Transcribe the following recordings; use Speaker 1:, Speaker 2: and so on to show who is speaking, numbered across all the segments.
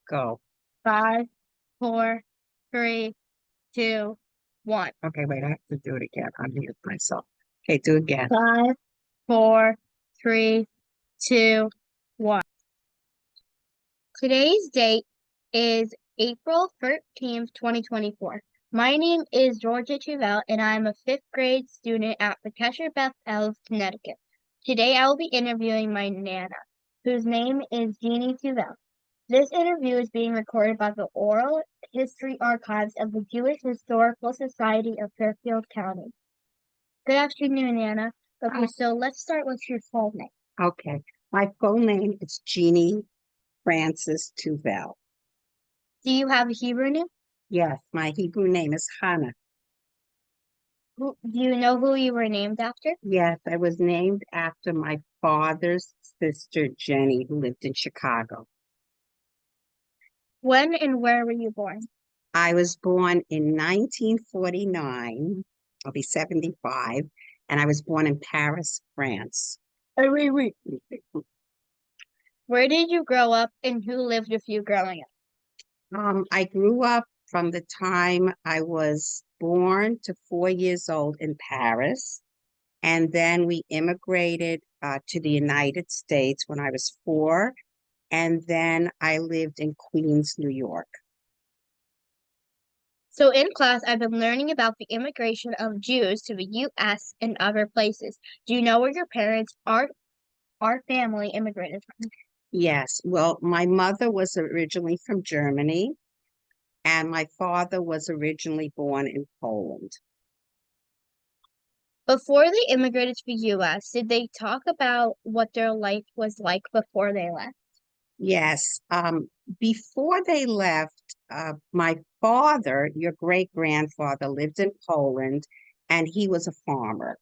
Speaker 1: Go.
Speaker 2: 5, 4, 3, 2, 1.
Speaker 1: Okay, wait, I have to do it again. I'm muting myself. Okay, do it again.
Speaker 2: 5, 4, 3, 2, 1. Today's date is April 13th, 2024. My name is Georgia Tuvell, and I'm a fifth grade student at Patricia Beth Elves, Connecticut. Today I will be interviewing my Nana, whose name is Jeannie Tuvell. This interview is being recorded by the Oral History Archives of the Jewish Historical Society of Fairfield County. Good afternoon, Nana. Okay, so let's start with your full name.
Speaker 1: Okay, my full name is Jeannie Frances Tuvell.
Speaker 2: Do you have a Hebrew name?
Speaker 1: Yes, my Hebrew name is Hannah.
Speaker 2: Do you know who you were named after?
Speaker 1: Yes, I was named after my father's sister, Jenny, who lived in Chicago.
Speaker 2: When and where were you born?
Speaker 1: I was born in 1949. I'll be 75, and I was born in Paris, France.
Speaker 2: Wait. Where did you grow up and who lived with you growing up?
Speaker 1: I grew up from the time I was born to 4 years old in Paris, and then we immigrated to the United States when I was 4, and then I lived in Queens, New York.
Speaker 2: So in class, I've been learning about the immigration of Jews to the U.S. and other places. Do you know where your parents, our family, immigrated from?
Speaker 1: Yes, well, my mother was originally from Germany, and my father was originally born in Poland.
Speaker 2: Before they immigrated to the U.S., did they talk about what their life was like before they left?
Speaker 1: Yes, before they left, my father, your great-grandfather, lived in Poland, and he was a farmer.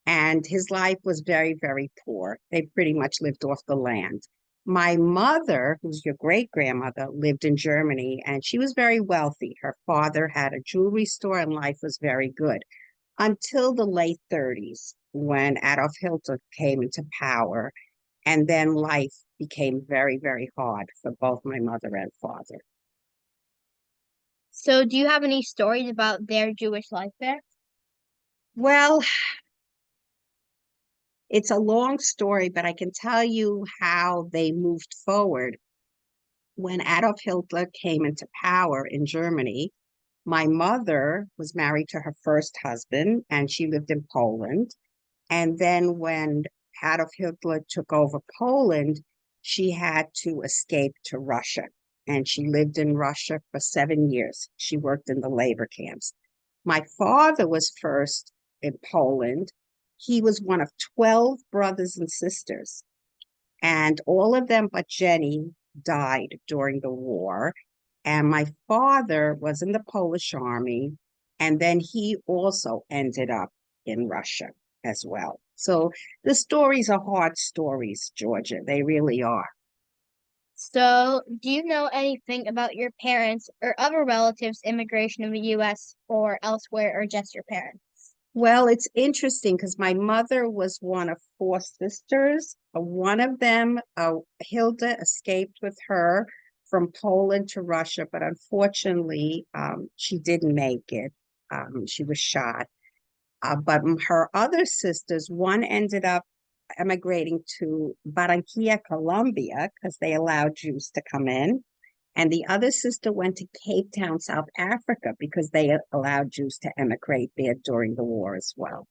Speaker 1: And his life was very, very poor. They pretty much lived off the land. My mother, who's your great-grandmother, lived in Germany, and she was very wealthy. Her father had a jewelry store, and life was very good until the late 30s when Adolf Hitler came into power, and then life became very, very hard for both my mother and father.
Speaker 2: So do you have any stories about their Jewish life there?
Speaker 1: Well, it's a long story, but I can tell you how they moved forward. When Adolf Hitler came into power in Germany, my mother was married to her first husband and she lived in Poland. And then when Adolf Hitler took over Poland, she had to escape to Russia. And she lived in Russia for 7 years. She worked in the labor camps. My father was first in Poland. He was one of 12 brothers and sisters, and all of them but Jenny died during the war. And my father was in the Polish army, and then he also ended up in Russia as well. So the stories are hard stories, Georgia. They really are.
Speaker 2: So do you know anything about your parents or other relatives' immigration in the U.S. or elsewhere, or just your parents?
Speaker 1: Well, it's interesting because my mother was one of 4 sisters. One of them, Hilda, escaped with her from Poland to Russia, but unfortunately, she didn't make it. She was shot. But her other sisters, one ended up emigrating to Barranquilla, Colombia, because they allowed Jews to come in. And the other sister went to Cape Town, South Africa, because they allowed Jews to emigrate there during the war as well.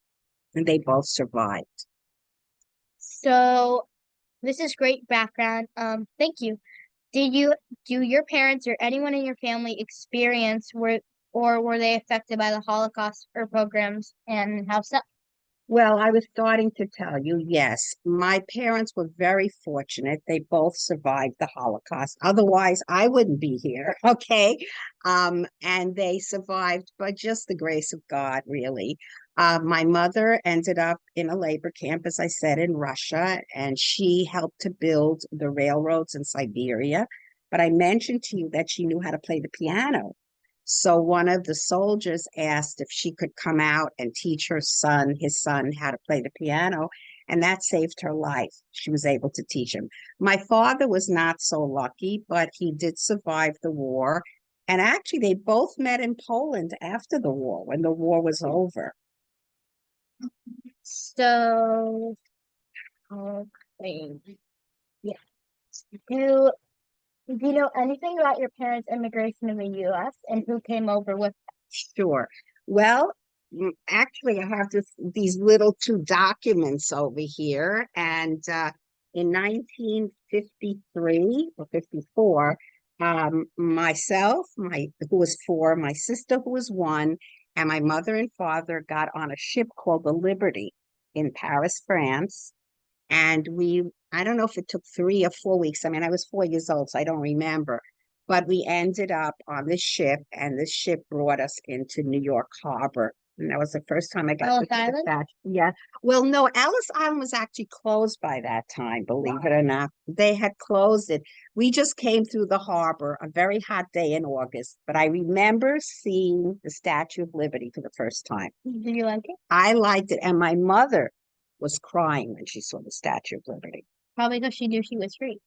Speaker 1: And they both survived.
Speaker 2: So this is great background. Thank you. Did you do your parents or anyone in your family experience were they affected by the Holocaust or programs, and how so?
Speaker 1: Well, I was starting to tell you, yes, my parents were very fortunate. They both survived the Holocaust. Otherwise, I wouldn't be here, okay? And they survived by just the grace of God, really. My mother ended up in a labor camp, as I said, in Russia, and she helped to build the railroads in Siberia. But I mentioned to you that she knew how to play the piano. So one of the soldiers asked if she could come out and teach his son, how to play the piano. and that saved her life. She was able to teach him. My father was not so lucky, but he did survive the war. And actually, they both met in Poland after the war, when the war was over.
Speaker 2: So, okay. Yeah. Do do you know anything about your parents' immigration in the U.S. and who came over with
Speaker 1: Sure. Well, actually, I have these little two documents over here, and in 1953 or 54, myself, my who was four, my sister who was one, and my mother and father got on a ship called the Liberty in Paris, France, and I don't know if it took 3 or 4 weeks. I mean, I was 4 years old, so I don't remember. But we ended up on this ship, and this ship brought us into New York Harbor. And that was the first time I got to
Speaker 2: Ellis
Speaker 1: see the
Speaker 2: Island?
Speaker 1: statue. Yeah. Well, no, Ellis Island was actually closed by that time, believe it or not. They had closed it. We just came through the harbor, a very hot day in August. But I remember seeing the Statue of Liberty for the first time.
Speaker 2: Did you like it?
Speaker 1: I liked it, and my mother was crying when she saw the Statue of Liberty.
Speaker 2: Probably because she knew she was free.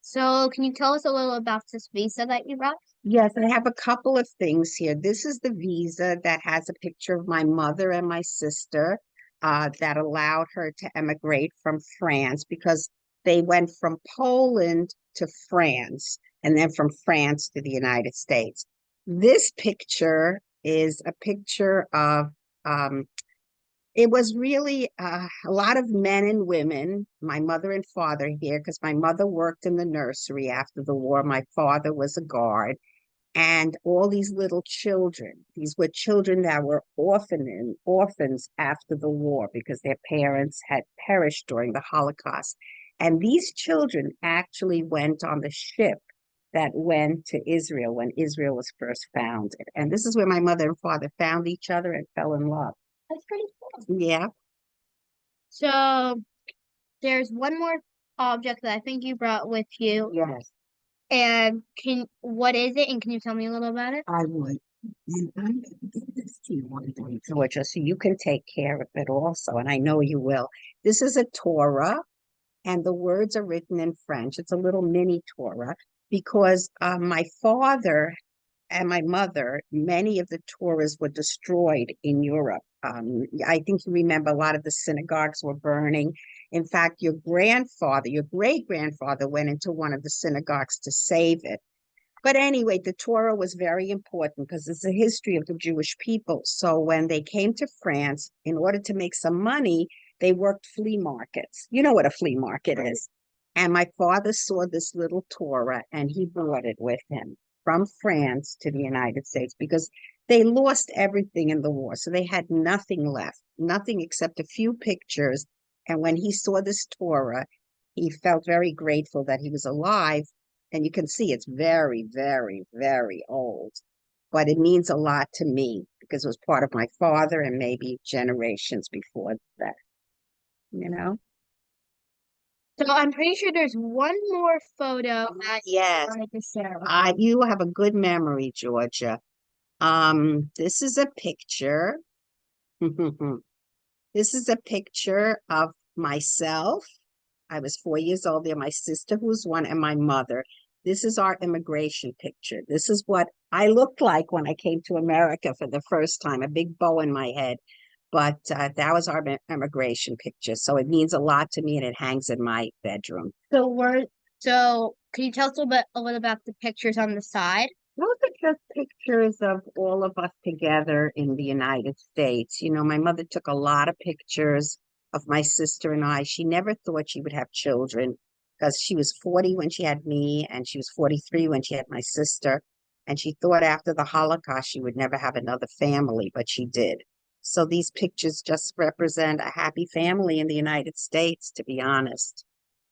Speaker 2: So, can you tell us a little about this visa that you brought?
Speaker 1: Yes, I have a couple of things here. This is the visa that has a picture of my mother and my sister that allowed her to emigrate from France because they went from Poland to France and then from France to the United States. This picture is a picture of it was really a lot of men and women, my mother and father here, because my mother worked in the nursery after the war. My father was a guard. And all these little children, these were children that were orphans after the war because their parents had perished during the Holocaust. And these children actually went on the ship that went to Israel when Israel was first founded. And this is where my mother and father found each other and fell in love.
Speaker 2: That's pretty cool.
Speaker 1: Yeah.
Speaker 2: So, there's one more object that I think you brought with you.
Speaker 1: Yes,
Speaker 2: And what is it? And can you tell me a little about it?
Speaker 1: I would. And I'm going to give this to you one day, Georgia, so you can take care of it also. And I know you will. This is a Torah, and the words are written in French. It's a little mini Torah because my father and my mother, many of the Torahs were destroyed in Europe. I think you remember a lot of the synagogues were burning. In fact, your grandfather, your great grandfather, went into one of the synagogues to save it. But anyway, the Torah was very important because it's the history of the Jewish people. So when they came to France, in order to make some money, they worked flea markets. You know what a flea market is. And my father saw this little Torah and he brought it with him from France to the United States because they lost everything in the war. So they had nothing left, nothing except a few pictures. And when he saw this Torah, he felt very grateful that he was alive, and you can see it's very, very, very old. But it means a lot to me because it was part of my father and maybe generations before that, you know?
Speaker 2: So, I'm pretty sure there's one more photo that you
Speaker 1: Yes.
Speaker 2: wanted to share with
Speaker 1: You have a good memory, Georgia. This is a picture. This is a picture of myself. I was 4 years old there, my sister who was one, and my mother. This is our immigration picture. This is what I looked like when I came to America for the first time, a big bow in my head. But that was our immigration picture. So it means a lot to me and it hangs in my bedroom.
Speaker 2: So, can you tell us a little about the pictures on the side?
Speaker 1: Those are just pictures of all of us together in the United States. You know, my mother took a lot of pictures of my sister and I. She never thought she would have children because she was 40 when she had me and she was 43 when she had my sister. And she thought after the Holocaust she would never have another family, but she did. So these pictures just represent a happy family in the United States, to be honest.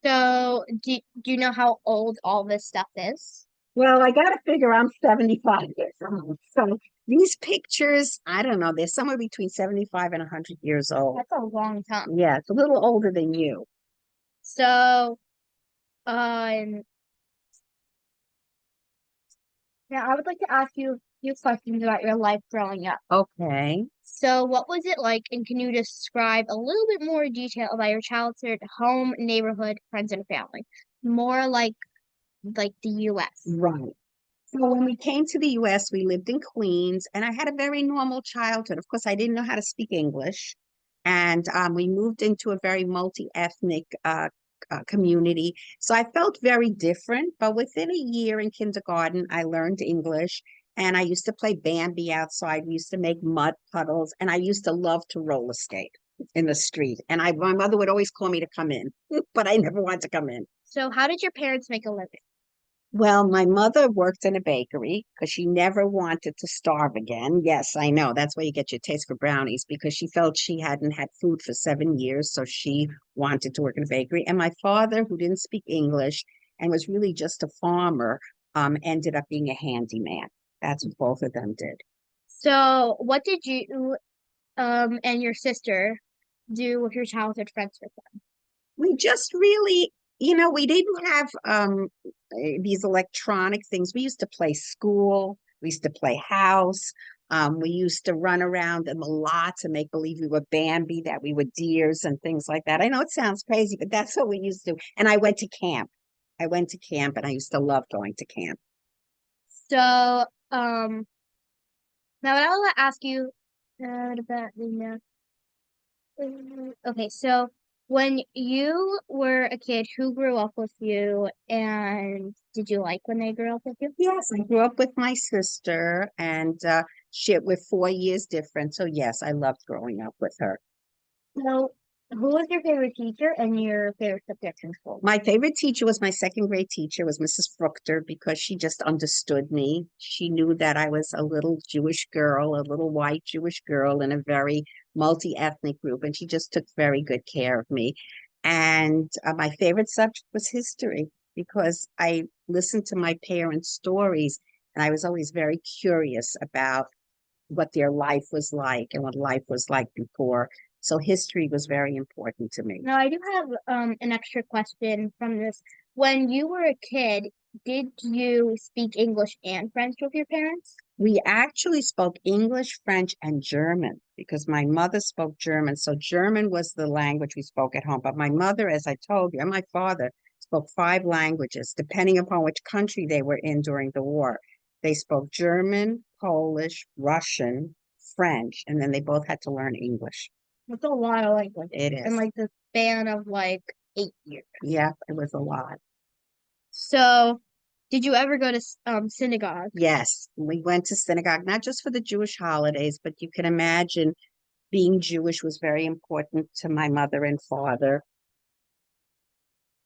Speaker 2: So, do you know how old all this stuff is?
Speaker 1: Well, I got to figure I'm 75 years old. So these pictures, I don't know, they're somewhere between 75 and 100 years old.
Speaker 2: That's a long time.
Speaker 1: Yeah, it's a little older than you.
Speaker 2: So, um, now I would like to ask you few questions about your life growing up.
Speaker 1: Okay.
Speaker 2: So, what was it like, and can you describe a little bit more detail about your childhood, home, neighborhood, friends, and family? More like the U.S.
Speaker 1: Right. So when we came to the US, we lived in Queens, and I had a very normal childhood. Of course, I didn't know how to speak English, and we moved into a very multi-ethnic community. So I felt very different. But within a year in kindergarten, I learned English, and I used to play Bambi outside. We used to make mud puddles, and I used to love to roller skate in the street. And my mother would always call me to come in, but I never wanted to come in.
Speaker 2: So, how did your parents make a living?
Speaker 1: Well, my mother worked in a bakery because she never wanted to starve again. Yes, I know. That's where you get your taste for brownies because she felt she hadn't had food for 7 years. So she wanted to work in a bakery. And my father, who didn't speak English and was really just a farmer, ended up being a handyman. That's what both of them did.
Speaker 2: So, what did you and your sister do with your childhood friends with them?
Speaker 1: We just really, we didn't have these electronic things. We used to play school, we used to play house, we used to run around in the lots and make believe we were Bambi, that we were deers and things like that. I know it sounds crazy, but that's what we used to do. And I went to camp. I went to camp and I used to love going to camp.
Speaker 2: So, now I want to ask you about okay, so when you were a kid, who grew up with you, and did you like when they grew up with you?
Speaker 1: Yes, I grew up with my sister and we're 4 years different. So yes, I loved growing up with her.
Speaker 2: So, who was your favorite teacher and your favorite subject in school?
Speaker 1: My favorite teacher was my second grade teacher, was Mrs. Fruchter, because she just understood me. She knew that I was a little Jewish girl, a little white Jewish girl in a very multi-ethnic group, and she just took very good care of me. And my favorite subject was history because I listened to my parents' stories, and I was always very curious about what their life was like and what life was like before. So history was very important to me.
Speaker 2: Now, I do have an extra question from this. When you were a kid, did you speak English and French with your parents?
Speaker 1: We actually spoke English, French, and German because my mother spoke German. So German was the language we spoke at home. But my mother, as I told you, and my father spoke 5 languages, depending upon which country they were in during the war. They spoke German, Polish, Russian, French, and then they both had to learn English.
Speaker 2: That's a lot of languages
Speaker 1: It
Speaker 2: in
Speaker 1: is.
Speaker 2: like the span of like 8 years.
Speaker 1: Yeah, it was a lot.
Speaker 2: So, did you ever go to synagogue?
Speaker 1: Yes, we went to synagogue, not just for the Jewish holidays, but you can imagine being Jewish was very important to my mother and father.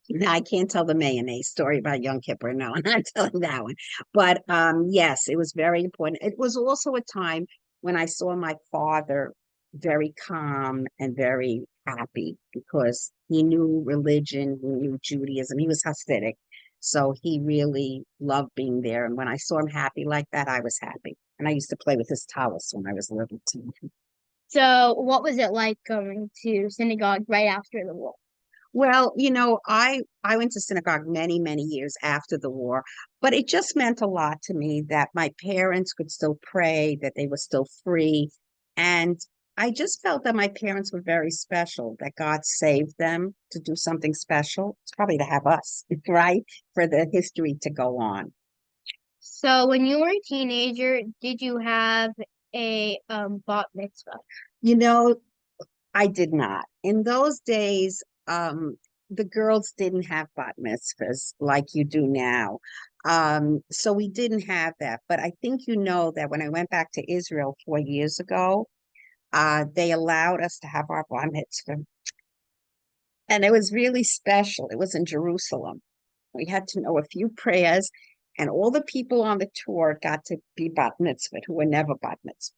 Speaker 1: Now, I can't tell the mayonnaise story about Yom Kippur. No, I'm not telling that one. But yes, it was very important. It was also a time when I saw my father very calm and very happy because he knew religion, he knew Judaism. He was Hasidic. So he really loved being there. And when I saw him happy like that, I was happy. And I used to play with his tallis when I was little too.
Speaker 2: So, what was it like going to synagogue right after the war?
Speaker 1: Well, I went to synagogue many, many years after the war, but it just meant a lot to me that my parents could still pray, that they were still free. And I just felt that my parents were very special, that God saved them to do something special. It's probably to have us, right? For the history to go on.
Speaker 2: So, when you were a teenager, did you have a bat mitzvah?
Speaker 1: You know, I did not. In those days, the girls didn't have bat mitzvahs like you do now. So we didn't have that. But I think you know that when I went back to Israel 4 years ago, they allowed us to have our bat mitzvah. And it was really special. It was in Jerusalem. We had to know a few prayers, and all the people on the tour got to be bat mitzvah who were never bat mitzvah.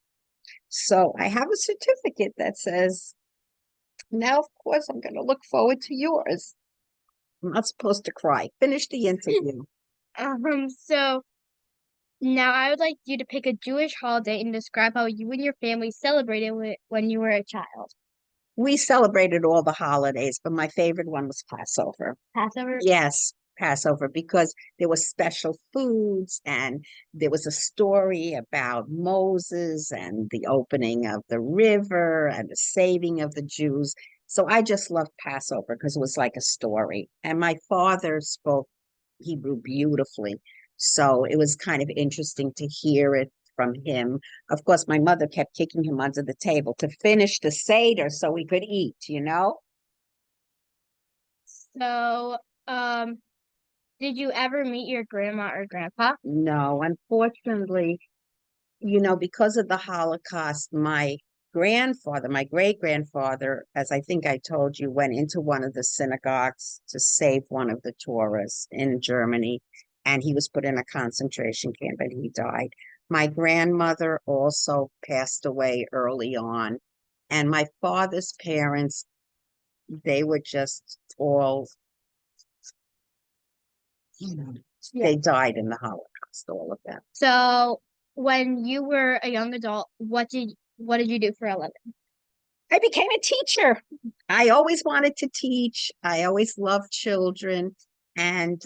Speaker 1: So I have a certificate that says, now, of course, I'm going to look forward to yours. I'm not supposed to cry. Finish the interview.
Speaker 2: So now I would like you to pick a Jewish holiday and describe how you and your family celebrated it when you were a child.
Speaker 1: We celebrated all the holidays, but my favorite one was Passover.
Speaker 2: Passover?
Speaker 1: Yes, Passover because there were special foods and there was a story about Moses and the opening of the river and the saving of the Jews. So I just loved Passover because it was like a story. And my father spoke Hebrew beautifully. So it was kind of interesting to hear it from him. Of course, my mother kept kicking him under the table to finish the Seder so we could eat, you know?
Speaker 2: So, did you ever meet your grandma or grandpa?
Speaker 1: No, unfortunately, because of the Holocaust, my grandfather, my great grandfather, as I think I told you, went into one of the synagogues to save one of the tourists in Germany, and he was put in a concentration camp and he died. My grandmother also passed away early on, and my father's parents, they were just all, you know,
Speaker 2: Yeah.
Speaker 1: they died in the Holocaust, all of them.
Speaker 2: So, when you were a young adult, what did you do for a living?
Speaker 1: I became a teacher. I always wanted to teach. I always loved children. And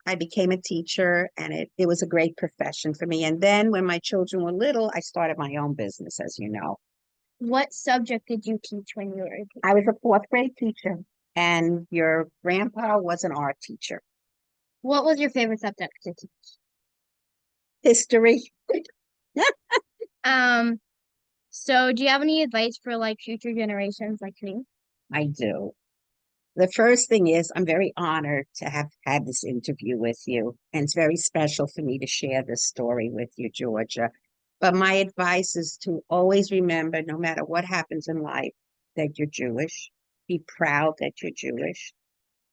Speaker 1: I became a teacher, and it was a great profession for me. And then when my children were little, I started my own business, as you know.
Speaker 2: What subject did you teach when you were a kid?
Speaker 1: I was a fourth grade teacher, and your grandpa was an art teacher.
Speaker 2: What was your favorite subject to teach?
Speaker 1: History.
Speaker 2: Um, so do you have any advice for like future generations like me?
Speaker 1: I do. The first thing is, I'm very honored to have had this interview with you, and it's very special for me to share this story with you, Georgia. But my advice is to always remember, no matter what happens in life, that you're Jewish. Be proud that you're Jewish.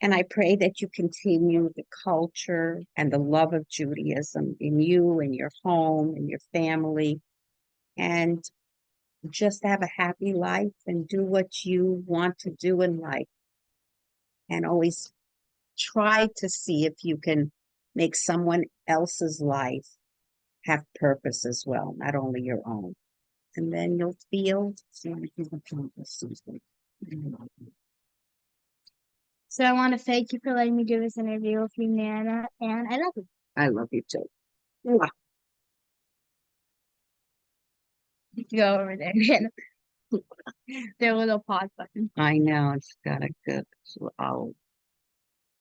Speaker 1: And I pray that you continue the culture and the love of Judaism in you, in your home, in your family, and just have a happy life and do what you want to do in life. And always try to see if you can make someone else's life have purpose as well, not only your own. And then you'll feel like you've accomplished something.
Speaker 2: So I want to thank you for letting me do this interview with you, Nana, and I love you.
Speaker 1: I love you too. Mwah.
Speaker 2: Go over there, Nana. The little pause button.
Speaker 1: I know it's got a good. I'll